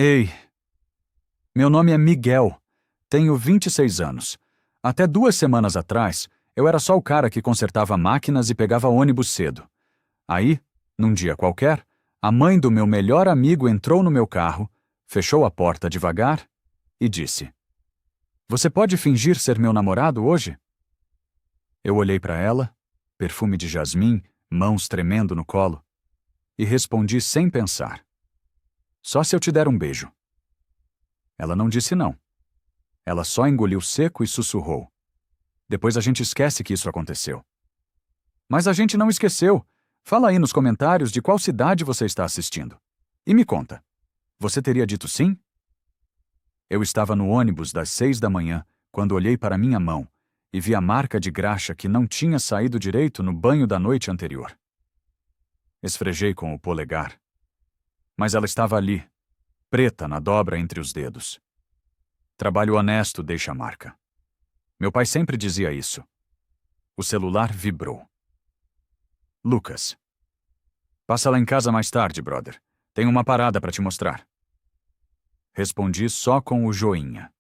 Ei, meu nome é Miguel. Tenho 26 anos. Até 2 semanas atrás, eu era só o cara que consertava máquinas e pegava ônibus cedo. Aí, num dia qualquer, a mãe do meu melhor amigo entrou no meu carro, fechou a porta devagar e disse: "Você pode fingir ser meu namorado hoje?" Eu olhei para ela, perfume de jasmim, mãos tremendo no colo, e respondi sem pensar: "Só se eu te der um beijo." Ela não disse não. Ela só engoliu seco e sussurrou: "Depois a gente esquece que isso aconteceu." Mas a gente não esqueceu. Fala aí nos comentários de qual cidade você está assistindo. E me conta, você teria dito sim? Eu estava no ônibus das 6 da manhã, quando olhei para minha mão e vi a marca de graxa que não tinha saído direito no banho da noite anterior. Esfregei com o polegar. Mas ela estava ali, preta na dobra entre os dedos. Trabalho honesto deixa a marca. Meu pai sempre dizia isso. O celular vibrou. Lucas. Passa lá em casa mais tarde, brother. Tenho uma parada para te mostrar. Respondi só com o joinha.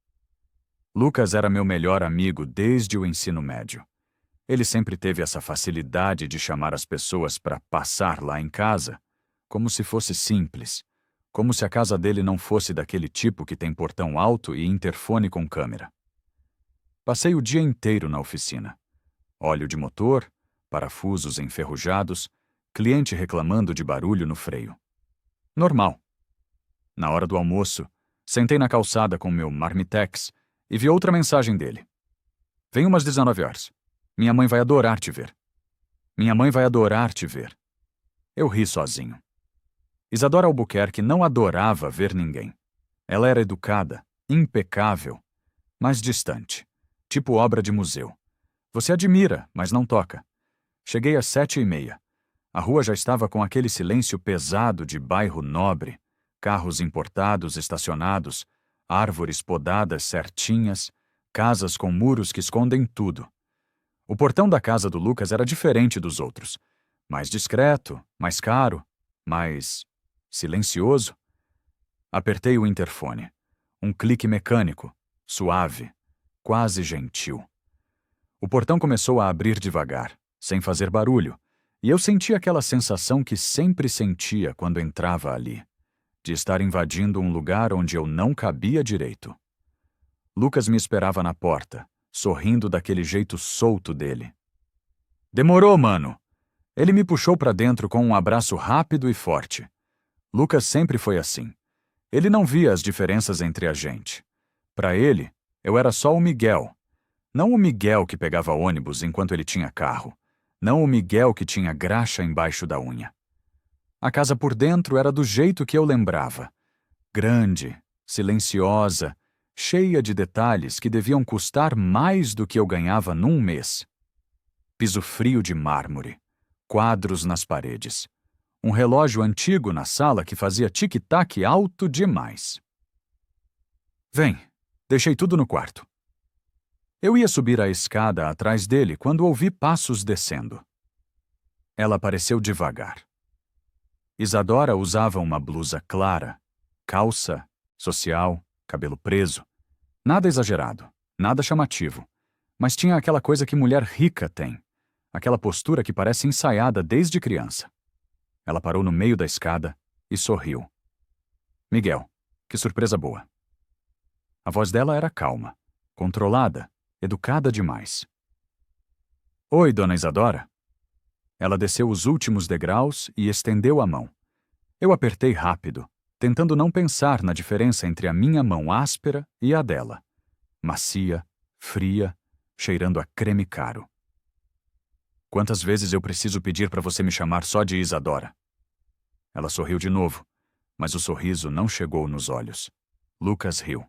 Lucas era meu melhor amigo desde o ensino médio. Ele sempre teve essa facilidade de chamar as pessoas para passar lá em casa, como se fosse simples, como se a casa dele não fosse daquele tipo que tem portão alto e interfone com câmera. Passei o dia inteiro na oficina. Óleo de motor, parafusos enferrujados, cliente reclamando de barulho no freio. Normal. Na hora do almoço, sentei na calçada com meu Marmitex e vi outra mensagem dele. "Vem umas 19 horas. Minha mãe vai adorar te ver." Minha mãe vai adorar te ver. Eu ri sozinho. Isadora Albuquerque não adorava ver ninguém. Ela era educada, impecável, mas distante, tipo obra de museu. Você admira, mas não toca. Cheguei às 7h30. A rua já estava com aquele silêncio pesado de bairro nobre, carros importados estacionados, árvores podadas certinhas, casas com muros que escondem tudo. O portão da casa do Lucas era diferente dos outros. Mais discreto, mais caro, mais silencioso. Apertei o interfone. Um clique mecânico, suave, quase gentil. O portão começou a abrir devagar, sem fazer barulho, e eu senti aquela sensação que sempre sentia quando entrava ali, de estar invadindo um lugar onde eu não cabia direito. Lucas me esperava na porta, sorrindo daquele jeito solto dele. "Demorou, mano!" Ele me puxou para dentro com um abraço rápido e forte. Lucas sempre foi assim. Ele não via as diferenças entre a gente. Para ele, eu era só o Miguel. Não o Miguel que pegava ônibus enquanto ele tinha carro. Não o Miguel que tinha graxa embaixo da unha. A casa por dentro era do jeito que eu lembrava. Grande, silenciosa, cheia de detalhes que deviam custar mais do que eu ganhava num mês. Piso frio de mármore, quadros nas paredes, um relógio antigo na sala que fazia tic-tac alto demais. "Vem, deixei tudo no quarto." Eu ia subir a escada atrás dele quando ouvi passos descendo. Ela apareceu devagar. Isadora usava uma blusa clara, calça, social, cabelo preso. Nada exagerado, nada chamativo, mas tinha aquela coisa que mulher rica tem, aquela postura que parece ensaiada desde criança. Ela parou no meio da escada e sorriu. "Miguel, que surpresa boa." A voz dela era calma, controlada, educada demais. "Oi, dona Isadora." Ela desceu os últimos degraus e estendeu a mão. Eu apertei rápido, tentando não pensar na diferença entre a minha mão áspera e a dela. Macia, fria, cheirando a creme caro. "Quantas vezes eu preciso pedir para você me chamar só de Isadora?" Ela sorriu de novo, mas o sorriso não chegou nos olhos. Lucas riu.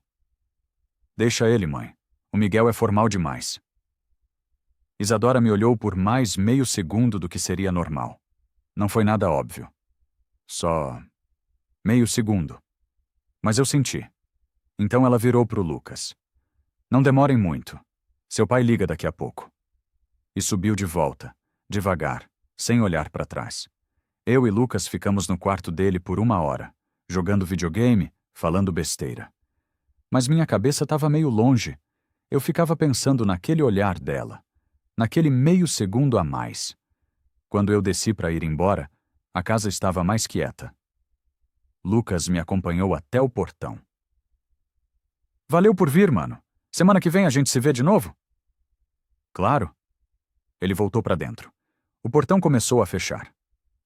"Deixa ele, mãe. O Miguel é formal demais." Isadora me olhou por mais meio segundo do que seria normal. Não foi nada óbvio. Só meio segundo. Mas eu senti. Então ela virou pro Lucas. "Não demorem muito. Seu pai liga daqui a pouco." E subiu de volta, devagar, sem olhar para trás. Eu e Lucas ficamos no quarto dele por 1 hora, jogando videogame, falando besteira. Mas minha cabeça estava meio longe. Eu ficava pensando naquele olhar dela, naquele meio segundo a mais. Quando eu desci para ir embora, a casa estava mais quieta. Lucas me acompanhou até o portão. Valeu por vir, mano. Semana que vem a gente se vê de novo? Claro. Ele voltou para dentro. O portão começou a fechar.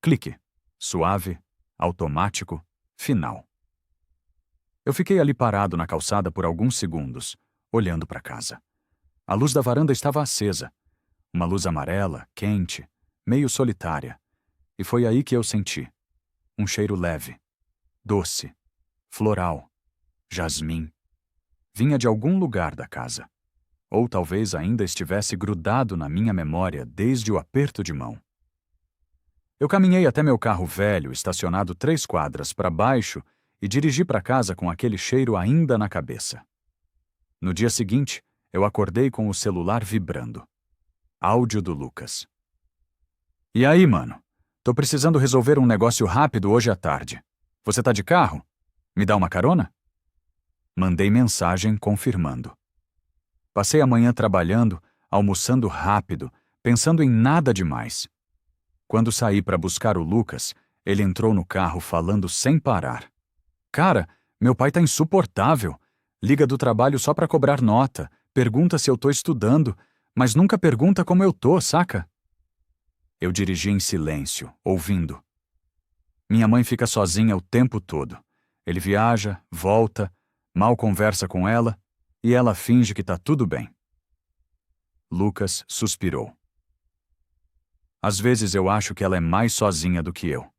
Clique. Suave, automático, final. Eu fiquei ali parado na calçada por alguns segundos, olhando para casa. A luz da varanda estava acesa. Uma luz amarela, quente, meio solitária. E foi aí que eu senti. Um cheiro leve, doce, floral, jasmim. Vinha de algum lugar da casa. Ou talvez ainda estivesse grudado na minha memória desde o aperto de mão. Eu caminhei até meu carro velho, estacionado 3 quadras para baixo, e dirigi para casa com aquele cheiro ainda na cabeça. No dia seguinte, eu acordei com o celular vibrando. Áudio do Lucas. E aí, mano? Tô precisando resolver um negócio rápido hoje à tarde. Você tá de carro? Me dá uma carona? Mandei mensagem confirmando. Passei a manhã trabalhando, almoçando rápido, pensando em nada demais. Quando saí para buscar o Lucas, ele entrou no carro falando sem parar. Cara, meu pai tá insuportável. Liga do trabalho só para cobrar nota, pergunta se eu tô estudando, mas nunca pergunta como eu tô, saca? Eu dirigi em silêncio, ouvindo. Minha mãe fica sozinha o tempo todo. Ele viaja, volta, mal conversa com ela, e ela finge que tá tudo bem. Lucas suspirou. Às vezes eu acho que ela é mais sozinha do que eu.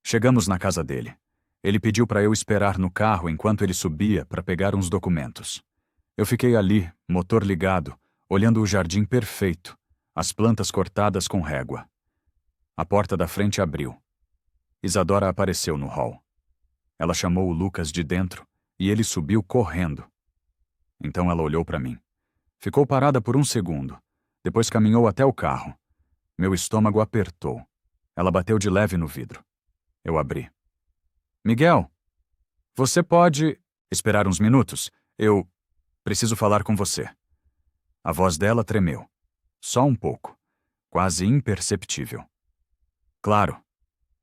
Chegamos na casa dele. Ele pediu para eu esperar no carro enquanto ele subia para pegar uns documentos. Eu fiquei ali, motor ligado, olhando o jardim perfeito, as plantas cortadas com régua. A porta da frente abriu. Isadora apareceu no hall. Ela chamou o Lucas de dentro e ele subiu correndo. Então ela olhou para mim. Ficou parada por um segundo. Depois caminhou até o carro. Meu estômago apertou. Ela bateu de leve no vidro. Eu abri. Miguel, você pode esperar uns minutos? Eu preciso falar com você. A voz dela tremeu. Só um pouco. Quase imperceptível. Claro.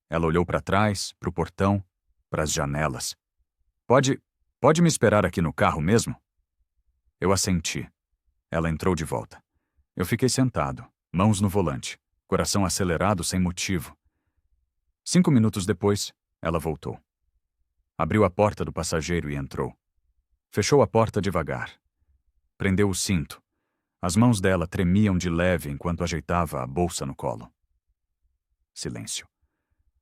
Ela olhou para trás, para o portão, para as janelas. Pode me esperar aqui no carro mesmo? Eu assenti. Ela entrou de volta. Eu fiquei sentado, mãos no volante, coração acelerado sem motivo. 5 minutos depois, ela voltou. Abriu a porta do passageiro e entrou. Fechou a porta devagar. Prendeu o cinto. As mãos dela tremiam de leve enquanto ajeitava a bolsa no colo. Silêncio.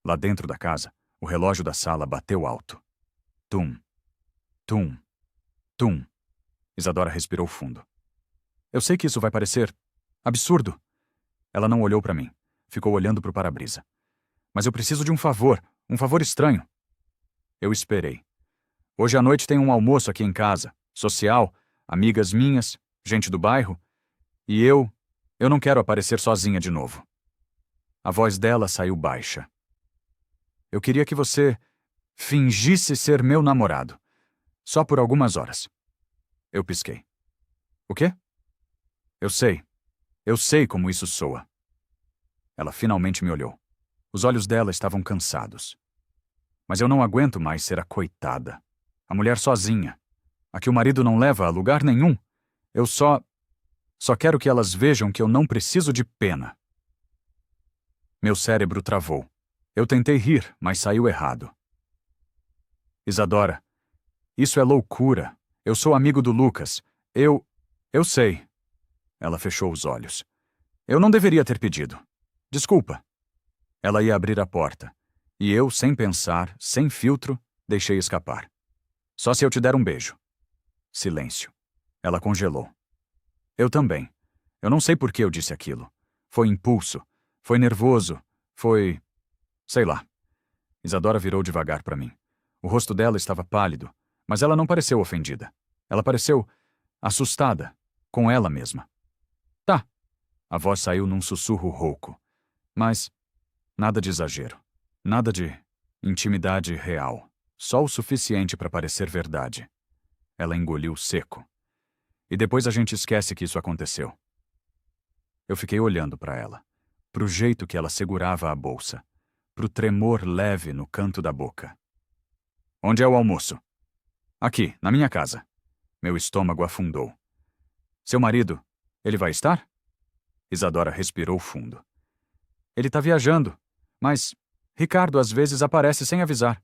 Lá dentro da casa, o relógio da sala bateu alto. Tum. Tum. Tum. Isadora respirou fundo. Eu sei que isso vai parecer absurdo. Ela não olhou para mim. Ficou olhando para o para-brisa. Mas eu preciso de um favor estranho. Eu esperei. Hoje à noite tem um almoço aqui em casa, social, amigas minhas, gente do bairro, e eu não quero aparecer sozinha de novo. A voz dela saiu baixa. Eu queria que você fingisse ser meu namorado, só por algumas horas. Eu pisquei. O quê? Eu sei como isso soa. Ela finalmente me olhou. Os olhos dela estavam cansados. Mas eu não aguento mais ser a coitada. A mulher sozinha. A que o marido não leva a lugar nenhum. Eu só quero que elas vejam que eu não preciso de pena. Meu cérebro travou. Eu tentei rir, mas saiu errado. Isadora, isso é loucura. Eu sou amigo do Lucas. Eu sei. Ela fechou os olhos. Eu não deveria ter pedido. Desculpa. Ela ia abrir a porta. E eu, sem pensar, sem filtro, deixei escapar. Só se eu te der um beijo. Silêncio. Ela congelou. Eu também. Eu não sei por que eu disse aquilo. Foi impulso. Foi nervoso. Foi... sei lá. Isadora virou devagar para mim. O rosto dela estava pálido, mas ela não pareceu ofendida. Ela pareceu assustada, com ela mesma. Tá. A voz saiu num sussurro rouco. Mas nada de exagero. Nada de intimidade real. só o suficiente para parecer verdade. Ela engoliu seco. E depois a gente esquece que isso aconteceu. Eu fiquei olhando para ela, pro jeito que ela segurava a bolsa, pro tremor leve no canto da boca. Onde é o almoço? Aqui, na minha casa. Meu estômago afundou. Seu marido, ele vai estar? Isadora respirou fundo. Ele tá viajando, mas Ricardo às vezes aparece sem avisar.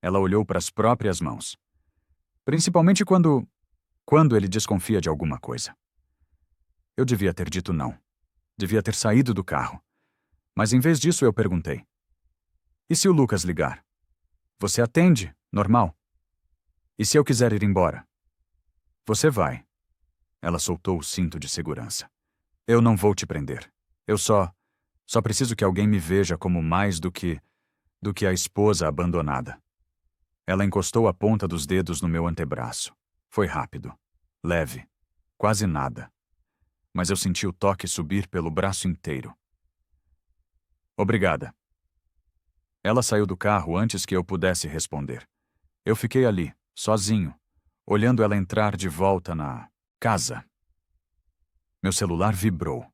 Ela olhou para as próprias mãos. Principalmente quando ele desconfia de alguma coisa. Eu devia ter dito não. Devia ter saído do carro. Mas em vez disso eu perguntei. E se o Lucas ligar? Você atende, normal. E se eu quiser ir embora? Você vai. Ela soltou o cinto de segurança. Eu não vou te prender. Eu só preciso que alguém me veja como mais do que a esposa abandonada. Ela encostou a ponta dos dedos no meu antebraço. Foi rápido. Leve. Quase nada. Mas eu senti o toque subir pelo braço inteiro. Obrigada. Ela saiu do carro antes que eu pudesse responder. Eu fiquei ali, sozinho, olhando ela entrar de volta na casa. Meu celular vibrou.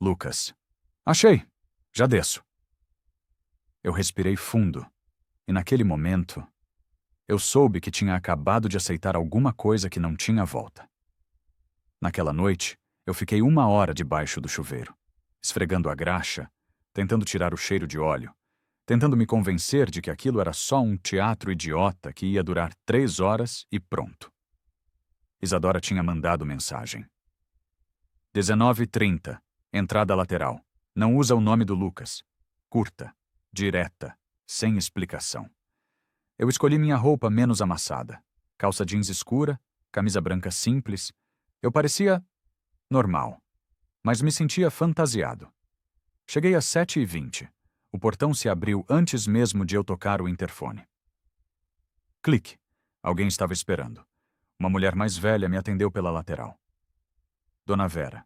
Lucas. Achei. Já desço. Eu respirei fundo, e naquele momento, eu soube que tinha acabado de aceitar alguma coisa que não tinha volta. Naquela noite, eu fiquei 1 hora debaixo do chuveiro, esfregando a graxa, tentando tirar o cheiro de óleo, tentando me convencer de que aquilo era só um teatro idiota que ia durar 3 horas e pronto. Isadora tinha mandado mensagem. 19h30, entrada lateral. Não usa o nome do Lucas. Curta, direta, sem explicação. Eu escolhi minha roupa menos amassada. Calça jeans escura, camisa branca simples. Eu parecia normal, mas me sentia fantasiado. Cheguei às 7h20. O portão se abriu antes mesmo de eu tocar o interfone. Clique. Alguém estava esperando. Uma mulher mais velha me atendeu pela lateral. Dona Vera.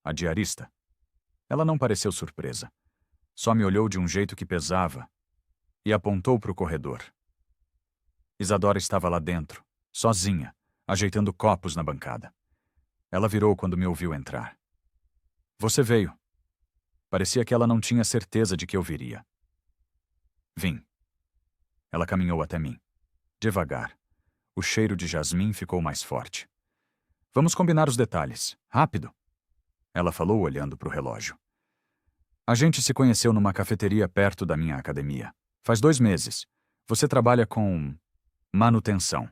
A diarista. Ela não pareceu surpresa. Só me olhou de um jeito que pesava e apontou para o corredor. Isadora estava lá dentro, sozinha, ajeitando copos na bancada. Ela virou quando me ouviu entrar. Você veio. Parecia que ela não tinha certeza de que eu viria. Vim. Ela caminhou até mim. Devagar. O cheiro de jasmim ficou mais forte. Vamos combinar os detalhes. Rápido. Ela falou olhando para o relógio. A gente se conheceu numa cafeteria perto da minha academia. Faz 2 meses. Você trabalha com manutenção.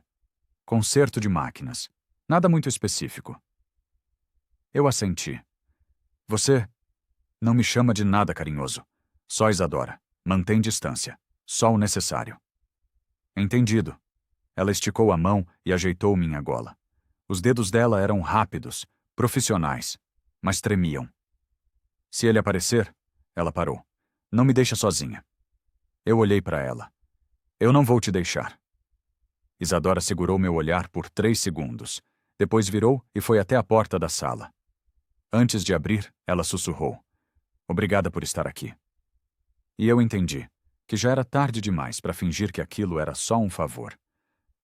Conserto de máquinas. Nada muito específico. Eu assenti. Você não me chama de nada carinhoso. Só Isadora. Mantém distância. Só o necessário. Entendido. Ela esticou a mão e ajeitou minha gola. Os dedos dela eram rápidos, profissionais, mas tremiam. Se ele aparecer, ela parou. Não me deixa sozinha. Eu olhei para ela. Eu não vou te deixar. Isadora segurou meu olhar por 3 segundos. Depois virou e foi até a porta da sala. Antes de abrir, ela sussurrou. Obrigada por estar aqui. E eu entendi que já era tarde demais para fingir que aquilo era só um favor.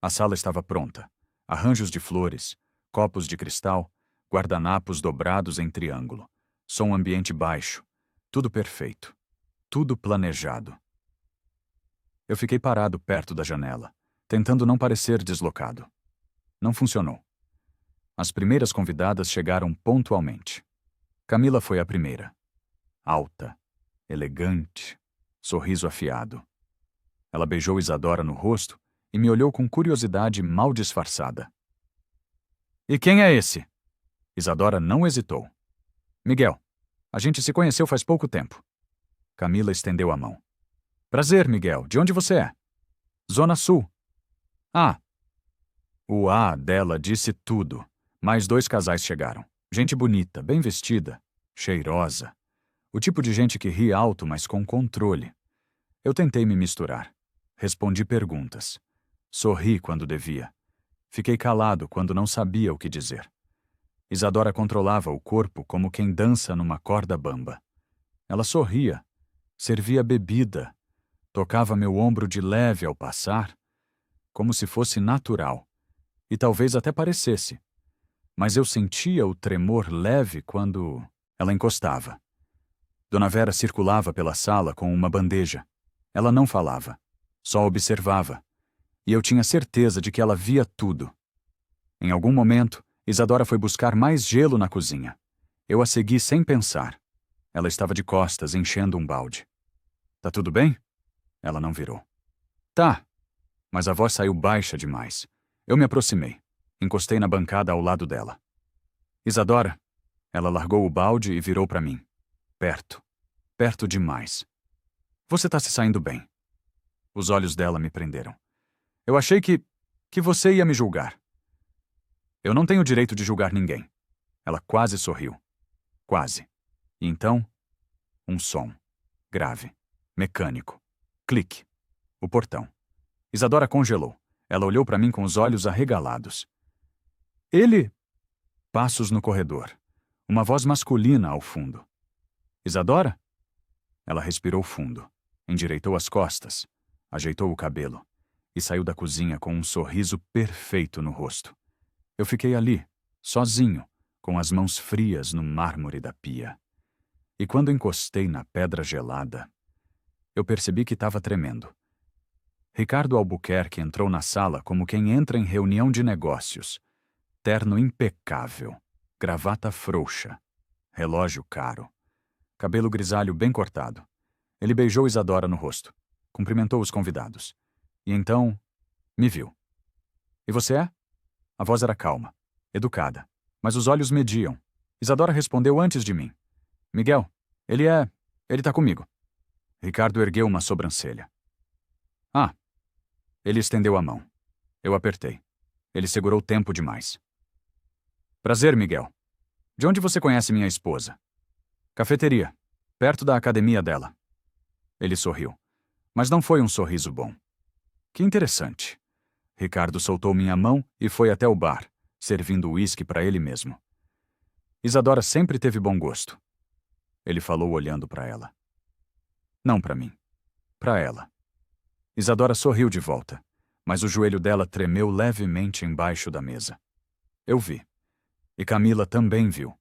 A sala estava pronta. Arranjos de flores, copos de cristal, guardanapos dobrados em triângulo. Som ambiente baixo. Tudo perfeito. Tudo planejado. Eu fiquei parado perto da janela, tentando não parecer deslocado. Não funcionou. As primeiras convidadas chegaram pontualmente. Camila foi a primeira. Alta, elegante, sorriso afiado. Ela beijou Isadora no rosto e me olhou com curiosidade mal disfarçada. E quem é esse? Isadora não hesitou. Miguel. A gente se conheceu faz pouco tempo. Camila estendeu a mão. Prazer, Miguel. De onde você é? Zona Sul. Ah. O A dela disse tudo. Mais 2 casais chegaram. Gente bonita, bem vestida, cheirosa. O tipo de gente que ri alto, mas com controle. Eu tentei me misturar. Respondi perguntas. Sorri quando devia. Fiquei calado quando não sabia o que dizer. Isadora controlava o corpo como quem dança numa corda bamba. Ela sorria, servia bebida, Tocava meu ombro de leve ao passar, como se fosse natural, e talvez até parecesse. Mas eu sentia o tremor leve quando ela encostava. Dona Vera circulava pela sala com uma bandeja. Ela não falava, só observava, e eu tinha certeza de que ela via tudo. Em algum momento, Isadora foi buscar mais gelo na cozinha. Eu a segui sem pensar. Ela estava de costas, enchendo um balde. Tá tudo bem? Ela não virou. Tá, mas a voz saiu baixa demais. Eu me aproximei. Encostei na bancada ao lado dela. Isadora? Ela largou o balde e virou para mim. Perto. Perto demais. Você tá se saindo bem. Os olhos dela me prenderam. Eu achei que você ia me julgar. Eu não tenho direito de julgar ninguém. Ela quase sorriu. Quase. E então, um som. Grave. Mecânico. Clique. O portão. Isadora congelou. Ela olhou para mim com os olhos arregalados. Ele... Passos no corredor. Uma voz masculina ao fundo. Isadora? Ela respirou fundo. Endireitou as costas. Ajeitou o cabelo. E saiu da cozinha com um sorriso perfeito no rosto. Eu fiquei ali, sozinho, com as mãos frias no mármore da pia. E quando encostei na pedra gelada, eu percebi que estava tremendo. Ricardo Albuquerque entrou na sala como quem entra em reunião de negócios. Terno impecável, gravata frouxa, relógio caro, cabelo grisalho bem cortado. Ele beijou Isadora no rosto, cumprimentou os convidados. E então, me viu. E você é? A voz era calma, educada, mas os olhos mediam. Isadora respondeu antes de mim. Miguel, ele tá comigo. Ricardo ergueu uma sobrancelha. Ah. Ele estendeu a mão. Eu apertei. Ele segurou tempo demais. Prazer, Miguel. De onde você conhece minha esposa? Cafeteria, perto da academia dela. Ele sorriu, mas não foi um sorriso bom. Que interessante. Ricardo soltou minha mão e foi até o bar, servindo uísque para ele mesmo. Isadora sempre teve bom gosto. Ele falou olhando para ela. Não para mim. Para ela. Isadora sorriu de volta, mas o joelho dela tremeu levemente embaixo da mesa. Eu vi. E Camila também viu.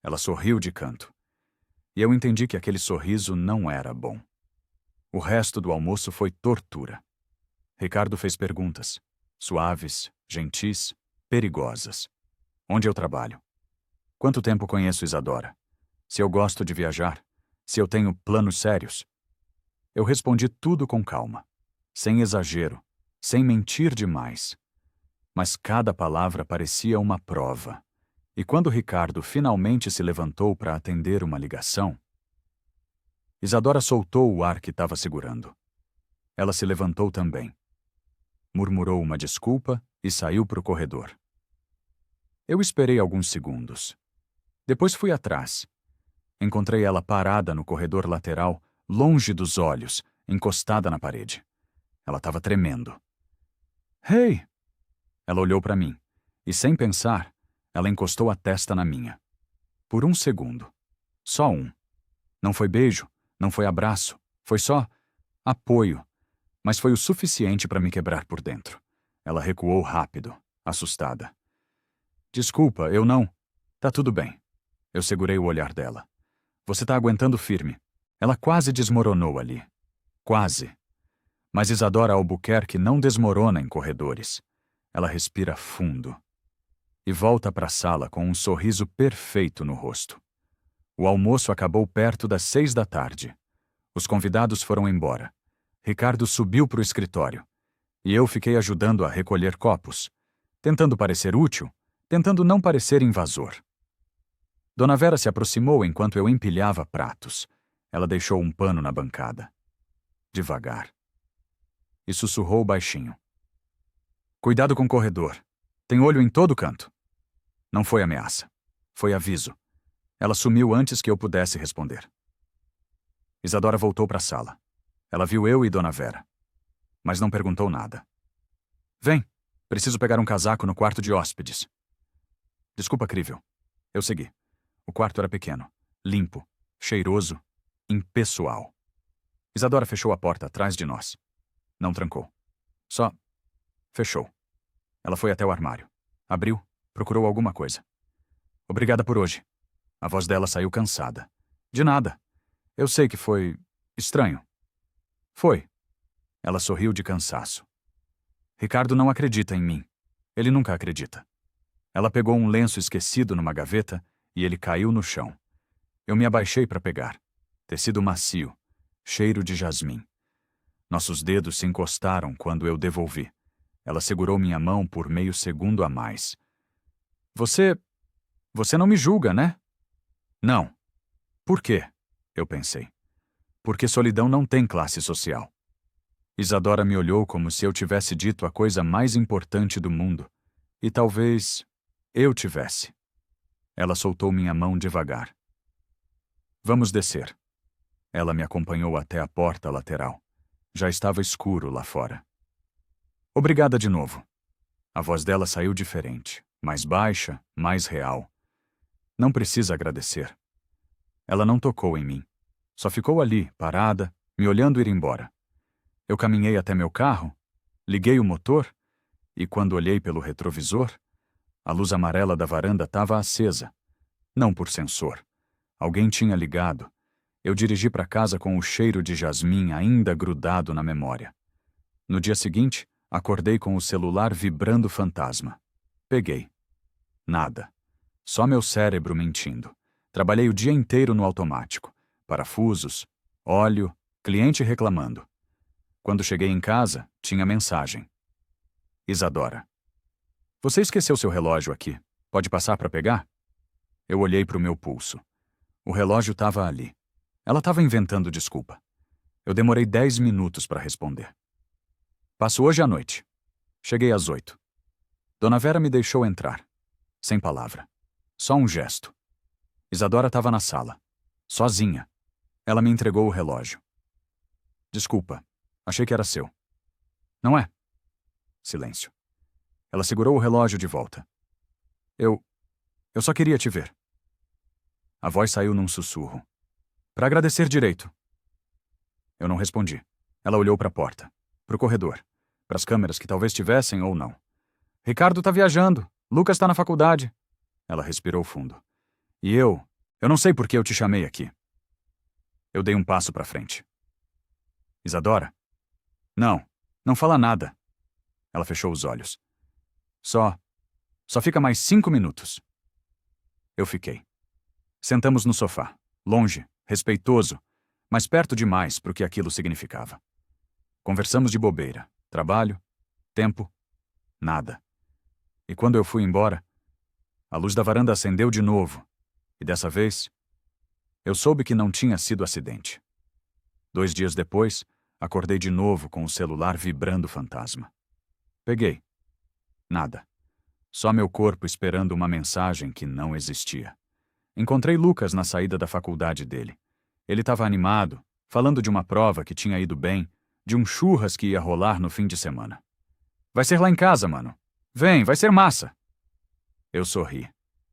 Ela sorriu de canto. E eu entendi que aquele sorriso não era bom. O resto do almoço foi tortura. Ricardo fez perguntas. Suaves, gentis, perigosas. Onde eu trabalho? Quanto tempo conheço Isadora? Se eu gosto de viajar? Se eu tenho planos sérios? Eu respondi tudo com calma, sem exagero, sem mentir demais. Mas cada palavra parecia uma prova. E quando Ricardo finalmente se levantou para atender uma ligação, Isadora soltou o ar que estava segurando. Ela se levantou também. Murmurou uma desculpa e saiu para o corredor. Eu esperei alguns segundos. Depois fui atrás. Encontrei ela parada no corredor lateral, longe dos olhos, encostada na parede. Ela estava tremendo. Hey! Ela olhou para mim, e sem pensar, ela encostou a testa na minha. Por um segundo. Só um. Não foi beijo, não foi abraço, foi só apoio, mas foi o suficiente para me quebrar por dentro. Ela recuou rápido, assustada. Desculpa, eu não. Tá tudo bem. Eu segurei o olhar dela. Você tá aguentando firme. Ela quase desmoronou ali. Quase. Mas Isadora Albuquerque não desmorona em corredores. Ela respira fundo. E volta para a sala com um sorriso perfeito no rosto. O almoço acabou perto das 6 da tarde. Os convidados foram embora. Ricardo subiu para o escritório. E eu fiquei ajudando a recolher copos. Tentando parecer útil, tentando não parecer invasor. Dona Vera se aproximou enquanto eu empilhava pratos. Ela deixou um pano na bancada. Devagar. E sussurrou baixinho. Cuidado com o corredor. Tem olho em todo canto. Não foi ameaça. Foi aviso. Ela sumiu antes que eu pudesse responder. Isadora voltou para a sala. Ela viu eu e Dona Vera. Mas não perguntou nada. Vem, preciso pegar um casaco no quarto de hóspedes. Desculpa, Crível. Eu segui. O quarto era pequeno, limpo, cheiroso, impessoal. Isadora fechou a porta atrás de nós. Não trancou. Só fechou. Ela foi até o armário. Abriu, procurou alguma coisa. Obrigada por hoje. A voz dela saiu cansada. De nada. Eu sei que foi estranho. Foi. Ela sorriu de cansaço. Ricardo não acredita em mim. Ele nunca acredita. Ela pegou um lenço esquecido numa gaveta e ele caiu no chão. Eu me abaixei para pegar. Tecido macio, cheiro de jasmim. Nossos dedos se encostaram quando eu devolvi. Ela segurou minha mão por meio segundo a mais. Você não me julga, né? Não. Por quê? Eu pensei. Porque solidão não tem classe social. Isadora me olhou como se eu tivesse dito a coisa mais importante do mundo. E talvez eu tivesse. Ela soltou minha mão devagar. Vamos descer. Ela me acompanhou até a porta lateral. Já estava escuro lá fora. Obrigada de novo. A voz dela saiu diferente, mais baixa, mais real. Não precisa agradecer. Ela não tocou em mim. Só ficou ali, parada, me olhando ir embora. Eu caminhei até meu carro, liguei o motor e, quando olhei pelo retrovisor, a luz amarela da varanda estava acesa. Não por sensor. Alguém tinha ligado. Eu dirigi para casa com o cheiro de jasmim ainda grudado na memória. No dia seguinte, acordei com o celular vibrando fantasma. Peguei. Nada. Só meu cérebro mentindo. Trabalhei o dia inteiro no automático. Parafusos, óleo, cliente reclamando. Quando cheguei em casa, tinha mensagem. Isadora. Você esqueceu seu relógio aqui. Pode passar para pegar? Eu olhei para o meu pulso. O relógio estava ali. Ela estava inventando desculpa. Eu demorei 10 minutos para responder. Passo hoje à noite. Cheguei às 8. Dona Vera me deixou entrar. Sem palavra. Só um gesto. Isadora estava na sala. Sozinha. Ela me entregou o relógio. Desculpa. Achei que era seu. Não é? Silêncio. Ela segurou o relógio de volta. Eu só queria te ver. A voz saiu num sussurro. Para agradecer direito. Eu não respondi. Ela olhou para a porta, para o corredor, para as câmeras que talvez tivessem ou não. Ricardo tá viajando. Lucas tá na faculdade. Ela respirou fundo. E eu não sei por que eu te chamei aqui. Eu dei um passo para frente. Isadora? Não fala nada. Ela fechou os olhos. Só fica mais 5 minutos. Eu fiquei. Sentamos no sofá, longe, respeitoso, mas perto demais para o que aquilo significava. Conversamos de bobeira, trabalho, tempo, nada. E quando eu fui embora, a luz da varanda acendeu de novo, e dessa vez, eu soube que não tinha sido acidente. 2 dias depois, acordei de novo com o celular vibrando fantasma. Peguei. Nada. Só meu corpo esperando uma mensagem que não existia. Encontrei Lucas na saída da faculdade dele. Ele estava animado, falando de uma prova que tinha ido bem, de um churras que ia rolar no fim de semana. Vai ser lá em casa, mano. Vem, vai ser massa. Eu sorri.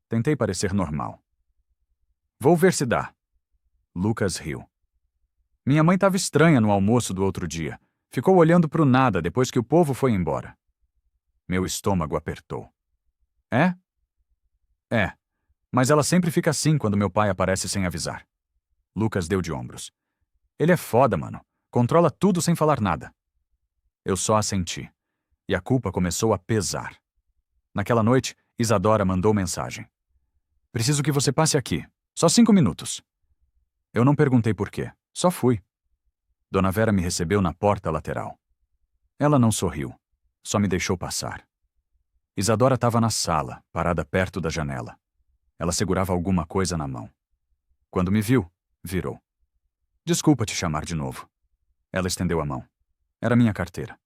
Tentei parecer normal. Vou ver se dá. Lucas riu. Minha mãe estava estranha no almoço do outro dia. Ficou olhando pro nada depois que o povo foi embora. Meu estômago apertou. É? É. Mas ela sempre fica assim quando meu pai aparece sem avisar. Lucas deu de ombros. Ele é foda, mano. Controla tudo sem falar nada. Eu só assenti. E a culpa começou a pesar. Naquela noite, Isadora mandou mensagem. Preciso que você passe aqui. Só 5 minutos. Eu não perguntei por quê. Só fui. Dona Vera me recebeu na porta lateral. Ela não sorriu. Só me deixou passar. Isadora estava na sala, parada perto da janela. Ela segurava alguma coisa na mão. Quando me viu, virou. Desculpa te chamar de novo. Ela estendeu a mão. Era minha carteira.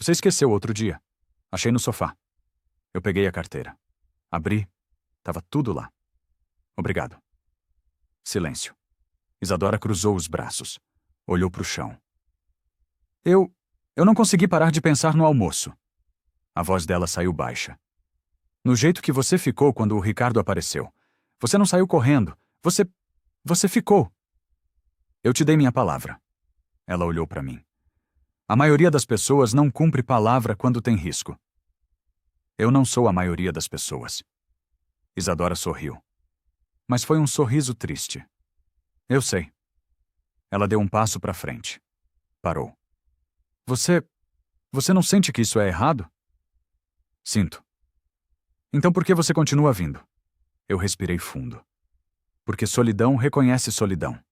Você esqueceu outro dia. Achei no sofá. Eu peguei a carteira. Abri. Tava tudo lá. Obrigado. Silêncio. Isadora cruzou os braços. Olhou pro chão. Eu não consegui parar de pensar no almoço. A voz dela saiu baixa. No jeito que você ficou quando o Ricardo apareceu. Você não saiu correndo. Você ficou. Eu te dei minha palavra. Ela olhou para mim. A maioria das pessoas não cumpre palavra quando tem risco. Eu não sou a maioria das pessoas. Isadora sorriu. Mas foi um sorriso triste. Eu sei. Ela deu um passo para frente. Parou. Você não sente que isso é errado? Sinto. Então por que você continua vindo? Eu respirei fundo. Porque solidão reconhece solidão.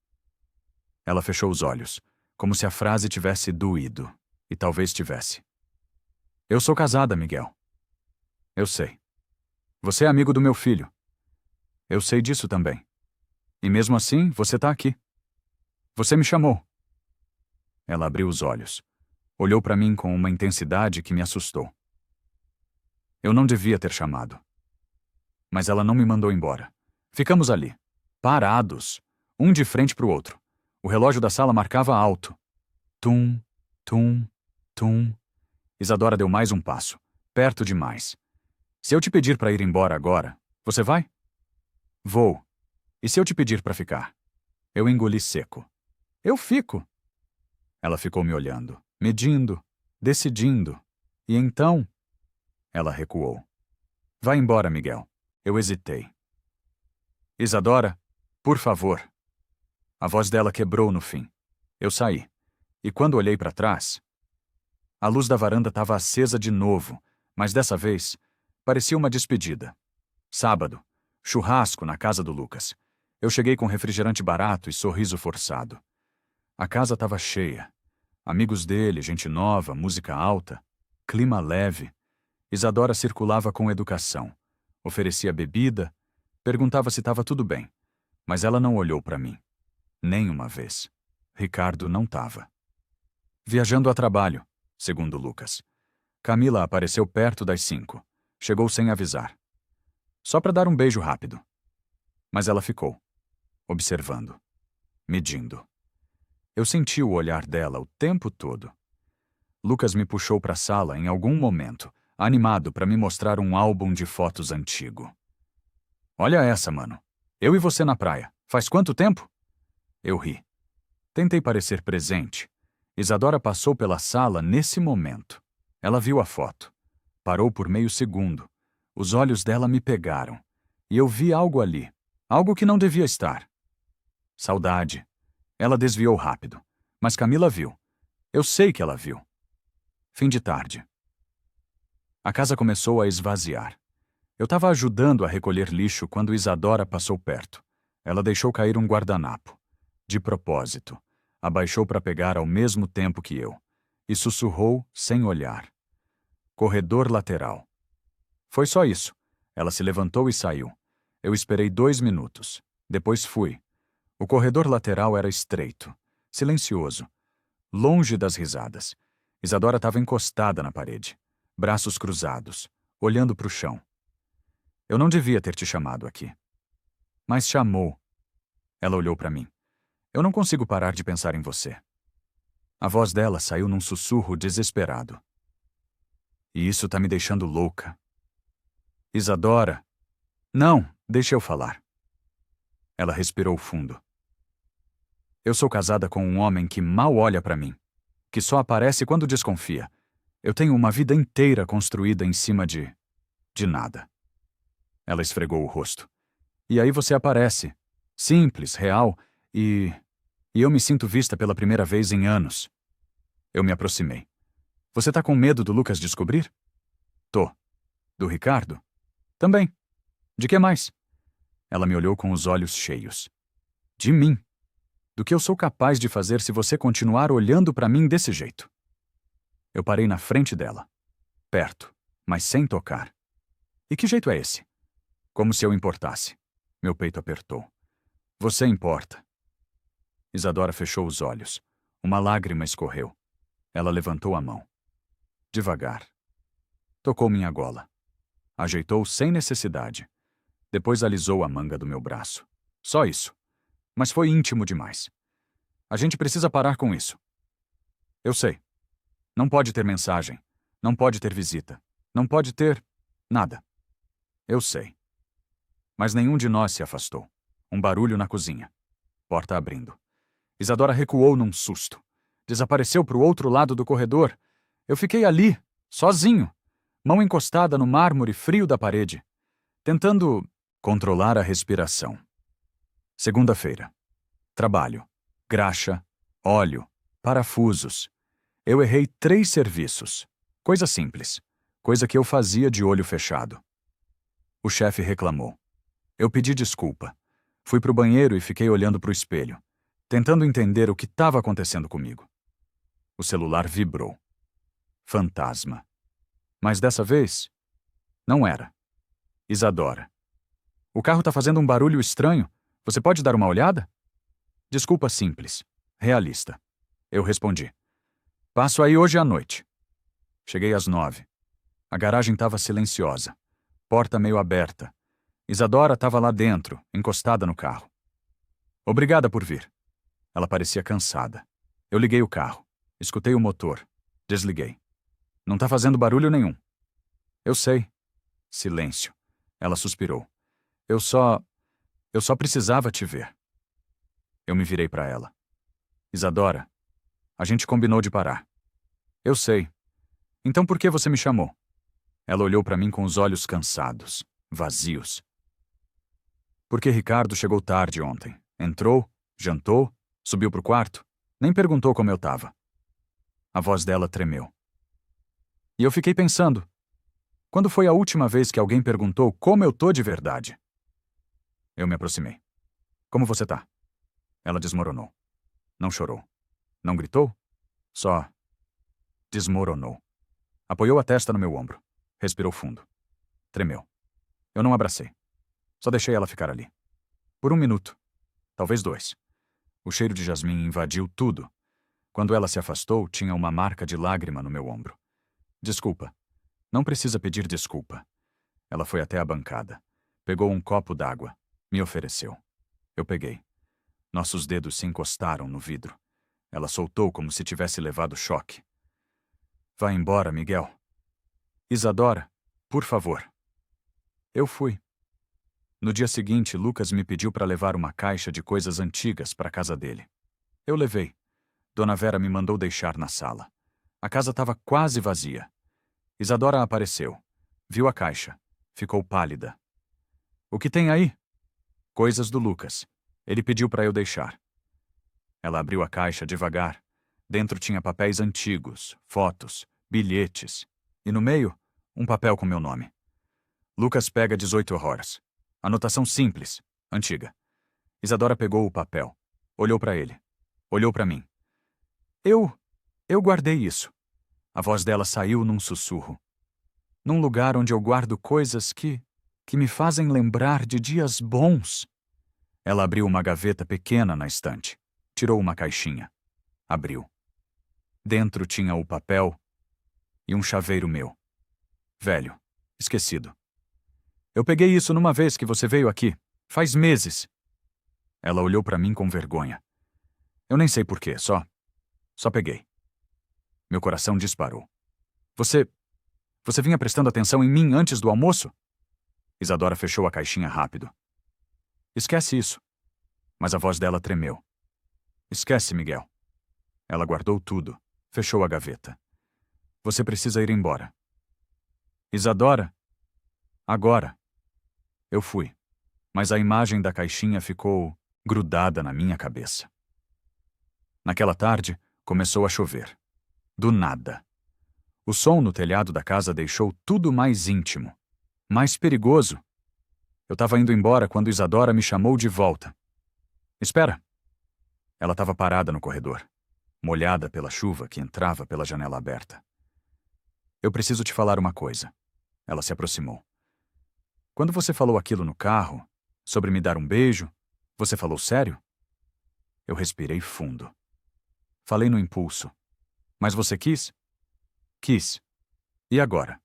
Ela fechou os olhos, como se a frase tivesse doído. E talvez tivesse. Eu sou casada, Miguel. Eu sei. Você é amigo do meu filho. Eu sei disso também. E mesmo assim, você tá aqui. Você me chamou. Ela abriu os olhos. Olhou para mim com uma intensidade que me assustou. Eu não devia ter chamado. Mas ela não me mandou embora. Ficamos ali, parados, um de frente para o outro. O relógio da sala marcava alto. Tum, tum, tum. Isadora deu mais um passo, perto demais. Se eu te pedir para ir embora agora, você vai? Vou. E se eu te pedir para ficar? Eu engoli seco. Eu fico. Ela ficou me olhando, medindo, decidindo. E então... Ela recuou. Vai embora, Miguel. Eu hesitei. Isadora, por favor. A voz dela quebrou no fim. Eu saí. E quando olhei para trás... A luz da varanda estava acesa de novo, mas dessa vez parecia uma despedida. Sábado, churrasco na casa do Lucas. Eu cheguei com refrigerante barato e sorriso forçado. A casa estava cheia. Amigos dele, gente nova, música alta, clima leve. Isadora circulava com educação. Oferecia bebida, perguntava se estava tudo bem. Mas ela não olhou para mim. Nem uma vez. Ricardo não estava. Viajando a trabalho, segundo Lucas. Camila apareceu perto das 5. Chegou sem avisar. Só para dar um beijo rápido. Mas ela ficou, observando, medindo. Eu senti o olhar dela o tempo todo. Lucas me puxou para a sala em algum momento, animado para me mostrar um álbum de fotos antigo. Olha essa, mano. Eu e você na praia. Faz quanto tempo? Eu ri. Tentei parecer presente. Isadora passou pela sala nesse momento. Ela viu a foto. Parou por meio segundo. Os olhos dela me pegaram. E eu vi algo ali. Algo que não devia estar. Saudade. Ela desviou rápido. Mas Camila viu. Eu sei que ela viu. Fim de tarde. A casa começou a esvaziar. Eu estava ajudando a recolher lixo quando Isadora passou perto. Ela deixou cair um guardanapo. De propósito. Abaixou para pegar ao mesmo tempo que eu. E sussurrou sem olhar. Corredor lateral. Foi só isso. Ela se levantou e saiu. Eu esperei 2 minutos. Depois fui. O corredor lateral era estreito, silencioso, longe das risadas. Isadora estava encostada na parede, braços cruzados, olhando para o chão. Eu não devia ter te chamado aqui. Mas chamou. Ela olhou para mim. Eu não consigo parar de pensar em você. A voz dela saiu num sussurro desesperado. E isso tá me deixando louca. Isadora. Não, deixa eu falar. Ela respirou fundo. Eu sou casada com um homem que mal olha para mim, que só aparece quando desconfia. Eu tenho uma vida inteira construída em cima de nada. Ela esfregou o rosto. E aí você aparece, simples, real, e eu me sinto vista pela primeira vez em anos. Eu me aproximei. Você tá com medo do Lucas descobrir? Tô. Do Ricardo? Também. De que mais? Ela me olhou com os olhos cheios. De mim. Do que eu sou capaz de fazer se você continuar olhando para mim desse jeito. Eu parei na frente dela. Perto, mas sem tocar. E que jeito é esse? Como se eu importasse. Meu peito apertou. Você importa. Isadora fechou os olhos. Uma lágrima escorreu. Ela levantou a mão. Devagar. Tocou minha gola. Ajeitou sem necessidade. Depois alisou a manga do meu braço. Só isso. Mas foi íntimo demais. A gente precisa parar com isso. Eu sei. Não pode ter mensagem. Não pode ter visita. Não pode ter nada. Eu sei. Mas nenhum de nós se afastou. Um barulho na cozinha. Porta abrindo. Isadora recuou num susto. Desapareceu para o outro lado do corredor. Eu fiquei ali, sozinho, mão encostada no mármore frio da parede, tentando controlar a respiração. Segunda-feira. Trabalho. Graxa, óleo, parafusos. Eu errei 3 serviços. Coisa simples. Coisa que eu fazia de olho fechado. O chefe reclamou. Eu pedi desculpa. Fui pro banheiro e fiquei olhando pro espelho, tentando entender o que estava acontecendo comigo. O celular vibrou. Fantasma. Mas dessa vez, não era. Isadora. O carro tá fazendo um barulho estranho. Você pode dar uma olhada? Desculpa simples. Realista. Eu respondi. Passo aí hoje à noite. Cheguei às 9. A garagem estava silenciosa. Porta meio aberta. Isadora estava lá dentro, encostada no carro. Obrigada por vir. Ela parecia cansada. Eu liguei o carro. Escutei o motor. Desliguei. Não tá fazendo barulho nenhum. Eu sei. Silêncio. Ela suspirou. Eu só precisava te ver. Eu me virei para ela. Isadora, a gente combinou de parar. Eu sei. Então por que você me chamou? Ela olhou para mim com os olhos cansados, vazios. Porque Ricardo chegou tarde ontem. Entrou, jantou, subiu pro quarto, nem perguntou como eu tava. A voz dela tremeu. E eu fiquei pensando, quando foi a última vez que alguém perguntou como eu tô de verdade? Eu me aproximei. Como você tá? Ela desmoronou. Não chorou. Não gritou? Só desmoronou. Apoiou a testa no meu ombro. Respirou fundo. Tremeu. Eu não abracei. Só deixei ela ficar ali. Por 1 minuto. Talvez 2. O cheiro de jasmim invadiu tudo. Quando ela se afastou, tinha uma marca de lágrima no meu ombro. Desculpa. Não precisa pedir desculpa. Ela foi até a bancada. Pegou um copo d'água. Me ofereceu. Eu peguei. Nossos dedos se encostaram no vidro. Ela soltou como se tivesse levado choque. Vá embora, Miguel. Isadora, por favor. Eu fui. No dia seguinte, Lucas me pediu para levar uma caixa de coisas antigas para a casa dele. Eu levei. Dona Vera me mandou deixar na sala. A casa estava quase vazia. Isadora apareceu. Viu a caixa. Ficou pálida. O que tem aí? Coisas do Lucas. Ele pediu para eu deixar. Ela abriu a caixa devagar. Dentro tinha papéis antigos, fotos, bilhetes. E no meio, um papel com meu nome. Lucas pega 18 horas. Anotação simples, antiga. Isadora pegou o papel. Olhou para ele. Olhou para mim. Eu guardei isso. A voz dela saiu num sussurro. Num lugar onde eu guardo coisas que me fazem lembrar de dias bons. Ela abriu uma gaveta pequena na estante. Tirou uma caixinha. Abriu. Dentro tinha o papel e um chaveiro meu. Velho. Esquecido. Eu peguei isso numa vez que você veio aqui. Faz meses. Ela olhou para mim com vergonha. Eu nem sei porquê, só peguei. Meu coração disparou. Você vinha prestando atenção em mim antes do almoço? Isadora fechou a caixinha rápido. Esquece isso. Mas a voz dela tremeu. Esquece, Miguel. Ela guardou tudo. Fechou a gaveta. Você precisa ir embora. Isadora? Agora. Eu fui. Mas a imagem da caixinha ficou grudada na minha cabeça. Naquela tarde, começou a chover. Do nada. O som no telhado da casa deixou tudo mais íntimo. Mais perigoso. Eu estava indo embora quando Isadora me chamou de volta. Espera. Ela estava parada no corredor, molhada pela chuva que entrava pela janela aberta. Eu preciso te falar uma coisa. Ela se aproximou. Quando você falou aquilo no carro, sobre me dar um beijo, você falou sério? Eu respirei fundo. Falei no impulso. Mas você quis? Quis. E agora?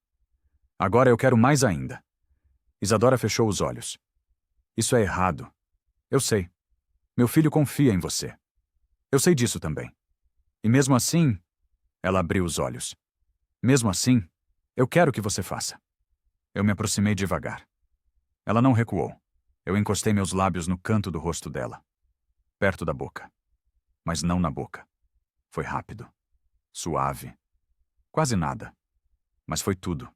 Agora eu quero mais ainda. Isadora fechou os olhos. Isso é errado. Eu sei. Meu filho confia em você. Eu sei disso também. E mesmo assim, ela abriu os olhos. Mesmo assim, eu quero que você faça. Eu me aproximei devagar. Ela não recuou. Eu encostei meus lábios no canto do rosto dela. Perto da boca. Mas não na boca. Foi rápido. Suave. Quase nada. Mas foi tudo.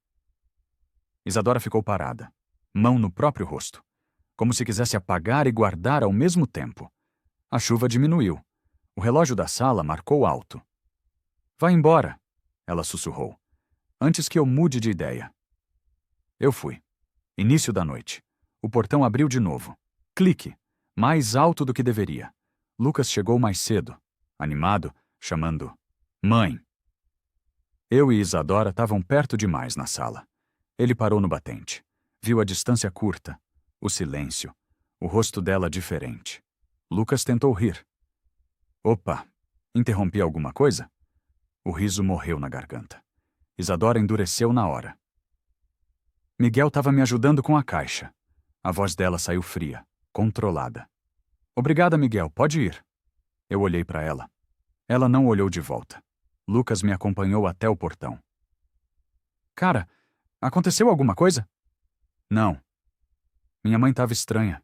Isadora ficou parada, mão no próprio rosto, como se quisesse apagar e guardar ao mesmo tempo. A chuva diminuiu. O relógio da sala marcou alto. Vá embora, ela sussurrou, antes que eu mude de ideia. Eu fui. Início da noite. O portão abriu de novo. Clique. Mais alto do que deveria. Lucas chegou mais cedo, animado, chamando: Mãe! Eu e Isadora estavam perto demais na sala. Ele parou no batente. Viu a distância curta, o silêncio, o rosto dela diferente. Lucas tentou rir. Opa! Interrompi alguma coisa? O riso morreu na garganta. Isadora endureceu na hora. Miguel estava me ajudando com a caixa. A voz dela saiu fria, controlada. Obrigada, Miguel, pode ir. Eu olhei para ela. Ela não olhou de volta. Lucas me acompanhou até o portão. Cara, aconteceu alguma coisa? Não. Minha mãe estava estranha.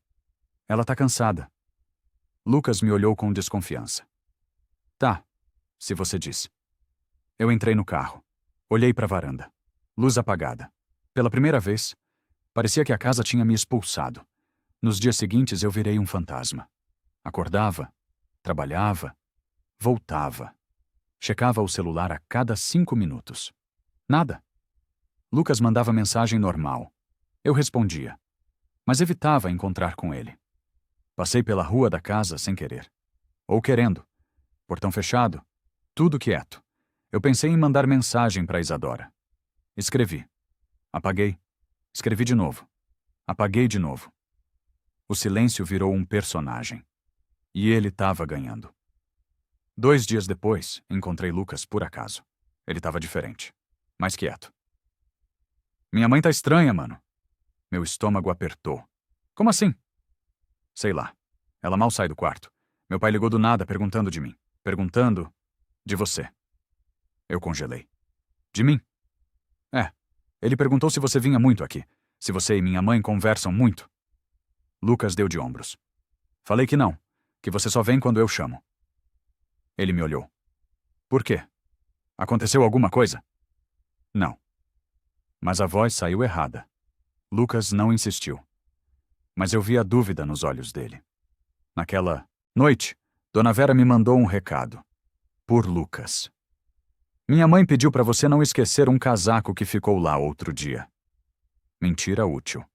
Ela tá cansada. Lucas me olhou com desconfiança. Tá, se você diz. Eu entrei no carro. Olhei para a varanda. Luz apagada. Pela primeira vez, parecia que a casa tinha me expulsado. Nos dias seguintes eu virei um fantasma. Acordava, trabalhava, voltava. Checava o celular a cada 5 minutos. Nada. Lucas mandava mensagem normal. Eu respondia, mas evitava encontrar com ele. Passei pela rua da casa sem querer. Ou querendo. Portão fechado. Tudo quieto. Eu pensei em mandar mensagem para Isadora. Escrevi. Apaguei. Escrevi de novo. Apaguei de novo. O silêncio virou um personagem. E ele estava ganhando. 2 dias depois, encontrei Lucas por acaso. Ele estava diferente. Mais quieto. Minha mãe tá estranha, mano. Meu estômago apertou. Como assim? Sei lá. Ela mal sai do quarto. Meu pai ligou do nada perguntando de mim. Perguntando de você. Eu congelei. De mim? É. Ele perguntou se você vinha muito aqui. Se você e minha mãe conversam muito. Lucas deu de ombros. Falei que não. Que você só vem quando eu chamo. Ele me olhou. Por quê? Aconteceu alguma coisa? Não. Mas a voz saiu errada. Lucas não insistiu. Mas eu vi a dúvida nos olhos dele. Naquela noite, Dona Vera me mandou um recado. Por Lucas. Minha mãe pediu para você não esquecer um casaco que ficou lá outro dia. Mentira útil.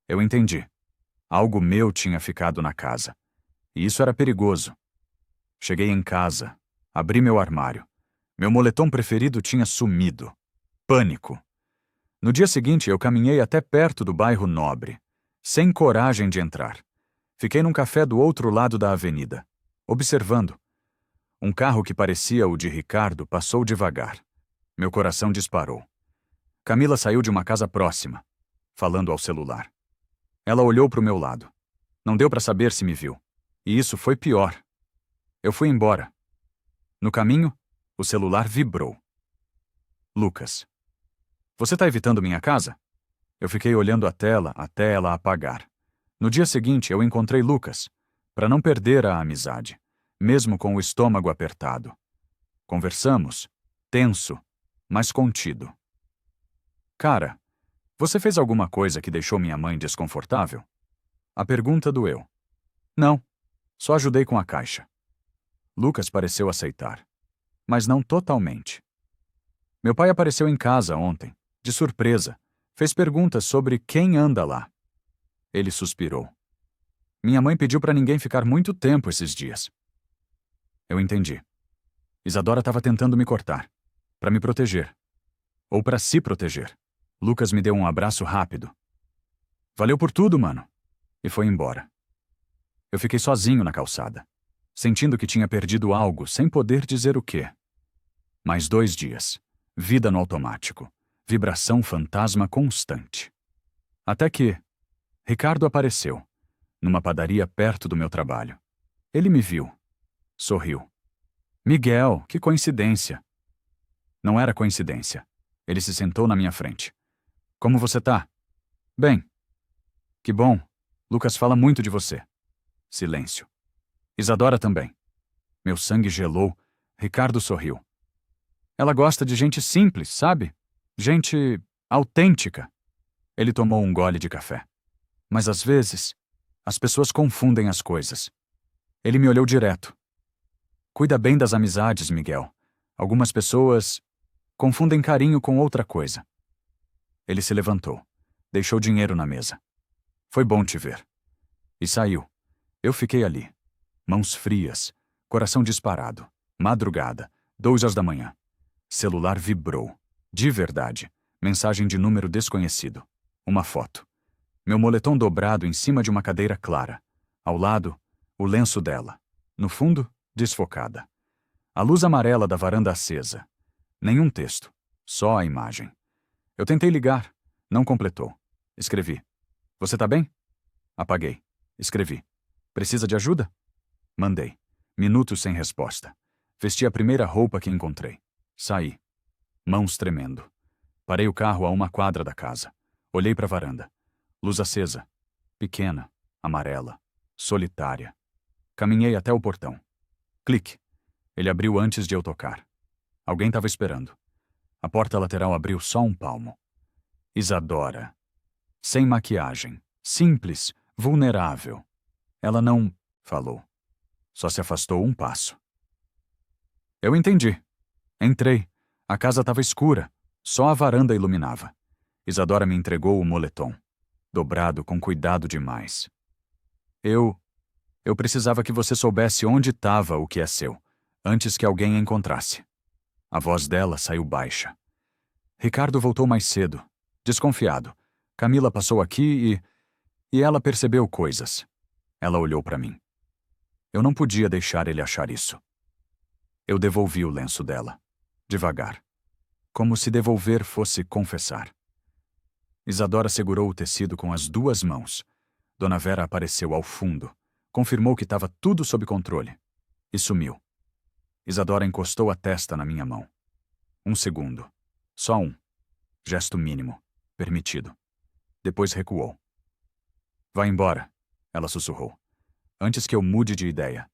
Eu entendi. Algo meu tinha ficado na casa. E isso era perigoso. Cheguei em casa, abri meu armário. Meu moletom preferido tinha sumido. Pânico. No dia seguinte, eu caminhei até perto do bairro Nobre, sem coragem de entrar. Fiquei num café do outro lado da avenida, observando. Um carro que parecia o de Ricardo passou devagar. Meu coração disparou. Camila saiu de uma casa próxima, falando ao celular. Ela olhou para o meu lado. Não deu para saber se me viu. E isso foi pior. Eu fui embora. No caminho, o celular vibrou. Lucas. Você tá evitando minha casa? Eu fiquei olhando a tela até ela apagar. No dia seguinte, eu encontrei Lucas, para não perder a amizade, mesmo com o estômago apertado. Conversamos, tenso, mas contido. Cara, você fez alguma coisa que deixou minha mãe desconfortável? A pergunta doeu. Não, só ajudei com a caixa. Lucas pareceu aceitar, mas não totalmente. Meu pai apareceu em casa ontem, de surpresa. Fez perguntas sobre quem anda lá. Ele suspirou. Minha mãe pediu para ninguém ficar muito tempo esses dias. Eu entendi. Isadora estava tentando me cortar, para me proteger. Ou para se proteger. Lucas me deu um abraço rápido. Valeu por tudo, mano. E foi embora. Eu fiquei sozinho na calçada, sentindo que tinha perdido algo sem poder dizer o quê. Mais 2 dias. Vida no automático. Vibração fantasma constante. Até que Ricardo apareceu, numa padaria perto do meu trabalho. Ele me viu. Sorriu. Miguel, que coincidência. Não era coincidência. Ele se sentou na minha frente. Como você tá? Bem. Que bom. Lucas fala muito de você. Silêncio. Isadora também. Meu sangue gelou, Ricardo sorriu. Ela gosta de gente simples, sabe? Gente autêntica. Ele tomou um gole de café. Mas às vezes, as pessoas confundem as coisas. Ele me olhou direto. Cuida bem das amizades, Miguel. Algumas pessoas confundem carinho com outra coisa. Ele se levantou. Deixou dinheiro na mesa. Foi bom te ver. E saiu. Eu fiquei ali. Mãos frias. Coração disparado. Madrugada. 2 horas da manhã. Celular vibrou. De verdade. Mensagem de número desconhecido. Uma foto. Meu moletom dobrado em cima de uma cadeira clara. Ao lado, o lenço dela. No fundo, desfocada. A luz amarela da varanda acesa. Nenhum texto. Só a imagem. Eu tentei ligar. Não completou. Escrevi. Você tá bem? Apaguei. Escrevi. Precisa de ajuda? Mandei. Minutos sem resposta. Vesti a primeira roupa que encontrei. Saí. Mãos tremendo. Parei o carro a 1 quadra da casa. Olhei para a varanda. Luz acesa. Pequena. Amarela. Solitária. Caminhei até o portão. Clique. Ele abriu antes de eu tocar. Alguém estava esperando. A porta lateral abriu só um palmo. Isadora. Sem maquiagem. Simples. Vulnerável. Ela não falou. Só se afastou um passo. Eu entendi. Entrei. A casa estava escura. Só a varanda iluminava. Isadora me entregou o moletom. Dobrado com cuidado demais. Eu precisava que você soubesse onde estava o que é seu, antes que alguém encontrasse. A voz dela saiu baixa. Ricardo voltou mais cedo, desconfiado. Camila passou aqui e ela percebeu coisas. Ela olhou para mim. Eu não podia deixar ele achar isso. Eu devolvi o lenço dela, devagar, como se devolver fosse confessar. Isadora segurou o tecido com as 2 mãos. Dona Vera apareceu ao fundo, confirmou que estava tudo sob controle e sumiu. Isadora encostou a testa na minha mão. 1 segundo. Só um. Gesto mínimo. Permitido. Depois recuou. Vai embora, ela sussurrou, antes que eu mude de ideia.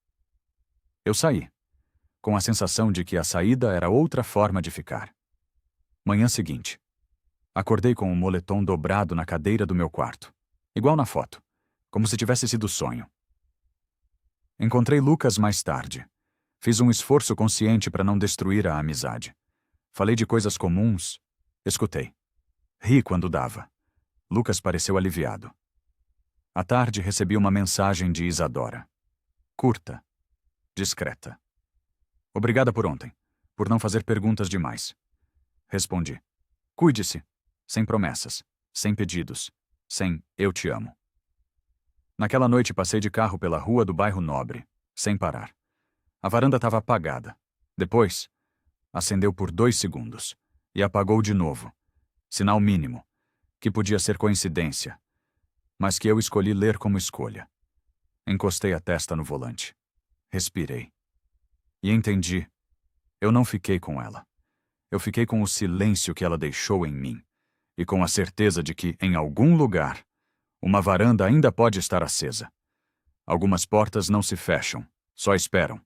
Eu saí, com a sensação de que a saída era outra forma de ficar. Manhã seguinte. Acordei com o moletom dobrado na cadeira do meu quarto, igual na foto, como se tivesse sido sonho. Encontrei Lucas mais tarde. Fiz um esforço consciente para não destruir a amizade. Falei de coisas comuns. Escutei. Ri quando dava. Lucas pareceu aliviado. À tarde recebi uma mensagem de Isadora. Curta. Discreta. Obrigada por ontem, por não fazer perguntas demais. Respondi. Cuide-se. Sem promessas. Sem pedidos. Sem eu te amo. Naquela noite passei de carro pela rua do bairro Nobre, sem parar. A varanda estava apagada. Depois, acendeu por 2 segundos. E apagou de novo. Sinal mínimo, que podia ser coincidência, mas que eu escolhi ler como escolha. Encostei a testa no volante. Respirei. E entendi. Eu não fiquei com ela. Eu fiquei com o silêncio que ela deixou em mim. E com a certeza de que, em algum lugar, uma varanda ainda pode estar acesa. Algumas portas não se fecham, só esperam.